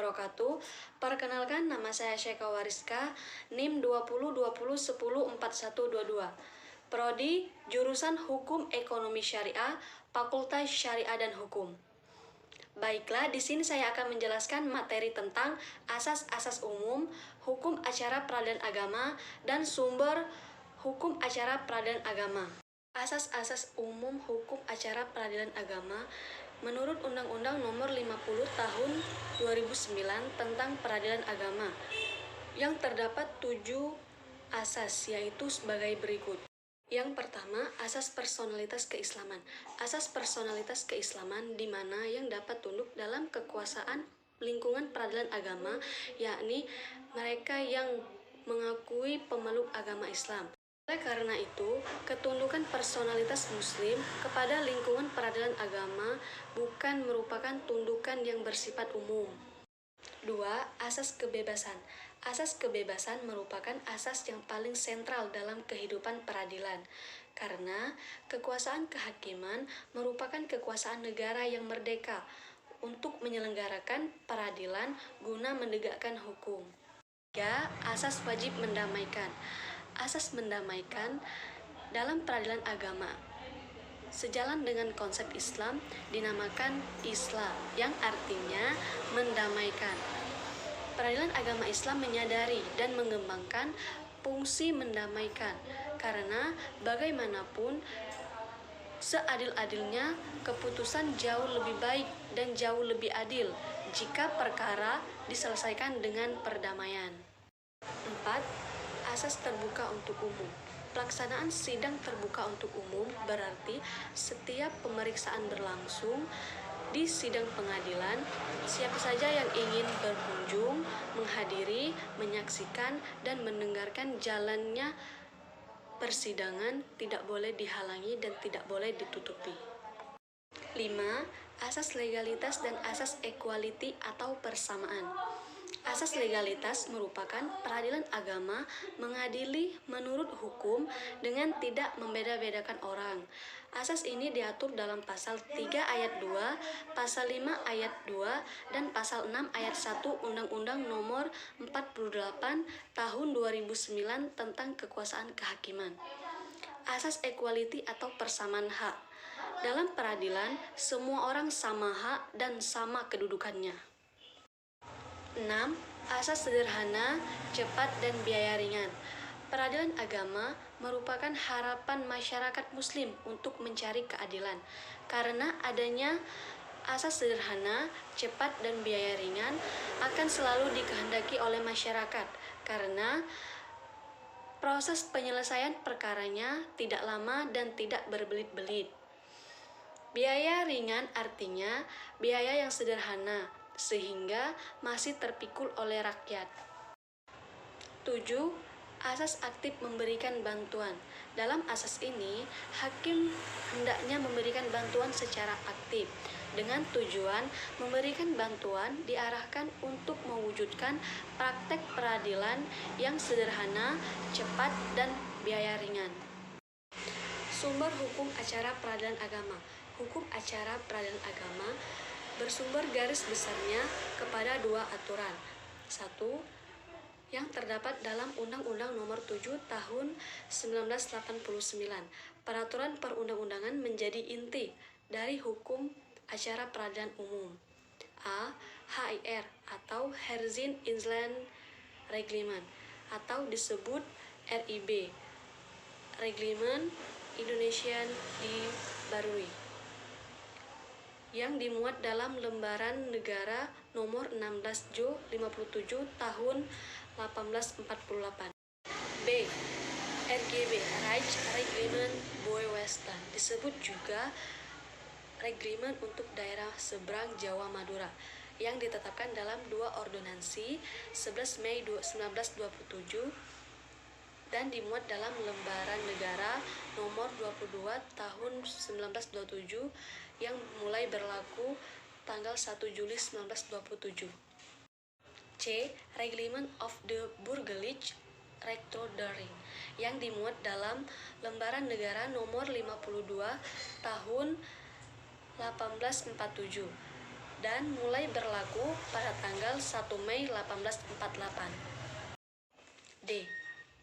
wabarakatuh. Perkenalkan, nama saya Syeka Wariska, NIM 2020104122. Prodi jurusan Hukum Ekonomi Syariah, Fakultas Syariah dan Hukum. Baiklah, di sini saya akan menjelaskan materi tentang asas-asas umum, hukum acara peradilan agama, dan sumber hukum acara peradilan agama. Asas-asas umum hukum acara peradilan agama menurut Undang-Undang Nomor 50 Tahun 2009 tentang Peradilan Agama, yang terdapat 7 asas, yaitu sebagai berikut. Yang pertama, asas personalitas keislaman. Asas personalitas keislaman di mana yang dapat tunduk dalam kekuasaan lingkungan peradilan agama, yakni mereka yang mengakui pemeluk agama Islam. Oleh karena itu, ketundukan personalitas Muslim kepada lingkungan peradilan agama bukan merupakan tundukan yang bersifat umum. 2. Asas kebebasan. Asas kebebasan merupakan asas yang paling sentral dalam kehidupan peradilan, karena kekuasaan kehakiman merupakan kekuasaan negara yang merdeka untuk menyelenggarakan peradilan guna menegakkan hukum. 3. Asas wajib mendamaikan. Asas mendamaikan dalam peradilan agama sejalan dengan konsep Islam dinamakan Islah, yang artinya mendamaikan. Peradilan agama Islam menyadari dan mengembangkan fungsi mendamaikan, karena bagaimanapun seadil-adilnya keputusan jauh lebih baik dan jauh lebih adil jika perkara diselesaikan dengan perdamaian. 4. Asas terbuka untuk umum. Pelaksanaan sidang terbuka untuk umum berarti setiap pemeriksaan berlangsung di sidang pengadilan, siapa saja yang ingin berkunjung, menghadiri, menyaksikan, dan mendengarkan jalannya persidangan tidak boleh dihalangi dan tidak boleh ditutupi. 5. Asas legalitas dan asas equality atau persamaan. Asas legalitas merupakan peradilan agama mengadili menurut hukum dengan tidak membeda-bedakan orang. Asas ini diatur dalam pasal 3 ayat 2, pasal 5 ayat 2, dan pasal 6 ayat 1 Undang-Undang Nomor 48 Tahun 2009 tentang Kekuasaan Kehakiman. Asas equality atau persamaan hak. Dalam peradilan, semua orang sama hak dan sama kedudukannya. 6. Asas sederhana, cepat, dan biaya ringan. Peradilan agama merupakan harapan masyarakat Muslim untuk mencari keadilan. Karena adanya asas sederhana, cepat, dan biaya ringan akan selalu dikehendaki oleh masyarakat, karena proses penyelesaian perkaranya tidak lama dan tidak berbelit-belit. Biaya ringan artinya biaya yang sederhana, sehingga masih terpikul oleh rakyat. 7. Asas aktif memberikan bantuan. Dalam asas ini, hakim hendaknya memberikan bantuan secara aktif, dengan tujuan memberikan bantuan diarahkan untuk mewujudkan praktek peradilan yang sederhana, cepat, dan biaya ringan. Sumber hukum acara peradilan agama. Hukum acara peradilan agama bersumber garis besarnya kepada 2 aturan. 1. Yang terdapat dalam Undang-Undang Nomor 7 Tahun 1989. Peraturan perundang-undangan menjadi inti dari hukum acara peradilan umum. A. HIR atau Herzin Island Reglement atau disebut RIB, Reglement Indonesian dibarui, yang dimuat dalam Lembaran Negara Nomor 16 Jo 57 Tahun 1848. B. RGB, Reich Reglement Boy Western, disebut juga Reglement untuk daerah seberang Jawa Madura, yang ditetapkan dalam 2 ordonansi 11 Mei 1927 dan dimuat dalam Lembaran Negara Nomor 22 Tahun 1927 yang mulai berlaku tanggal 1 Juli 1927. C. Reglement of the Burgerlijk Rechtsordering, yang dimuat dalam Lembaran Negara Nomor 52 Tahun 1847 dan mulai berlaku pada tanggal 1 Mei 1848. D.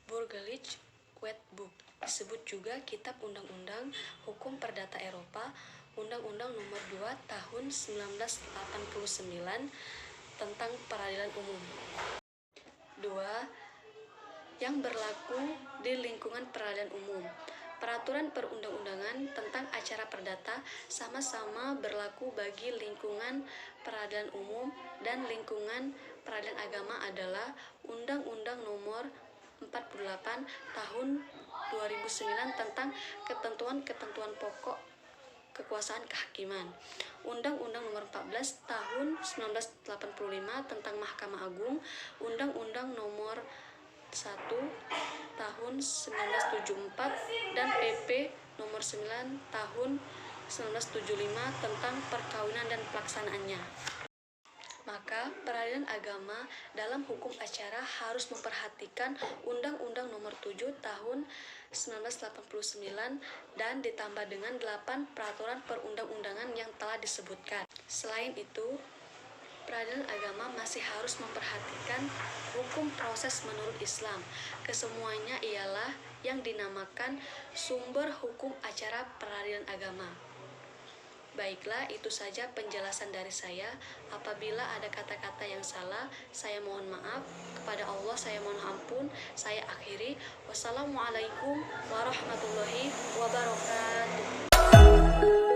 Burgerlich Wetboek, disebut juga Kitab Undang-Undang Hukum Perdata Eropa, Undang-Undang Nomor 2 Tahun 1989 tentang Peradilan Umum. 2. Yang berlaku di lingkungan peradilan umum. Peraturan perundang-undangan tentang acara perdata sama-sama berlaku bagi lingkungan peradilan umum dan lingkungan peradilan agama adalah Undang-Undang Nomor 48 Tahun 2009 tentang ketentuan-ketentuan pokok kekuasaan kehakiman, Undang-Undang Nomor 14 Tahun 1985 tentang Mahkamah Agung, Undang-Undang Nomor 1 Tahun 1974 dan PP Nomor 9 Tahun 1975 tentang perkawinan dan pelaksanaannya. Maka peradilan agama dalam hukum acara harus memperhatikan Undang-Undang Nomor 7 Tahun 1989 dan ditambah dengan 8 peraturan perundang-undangan yang telah disebutkan. Selain itu, peradilan agama masih harus memperhatikan hukum proses menurut Islam. Kesemuanya ialah yang dinamakan sumber hukum acara peradilan agama. Baiklah, itu saja penjelasan dari saya. Apabila ada kata-kata yang salah, saya mohon maaf. Kepada Allah saya mohon ampun. Saya akhiri. Wassalamualaikum warahmatullahi wabarakatuh.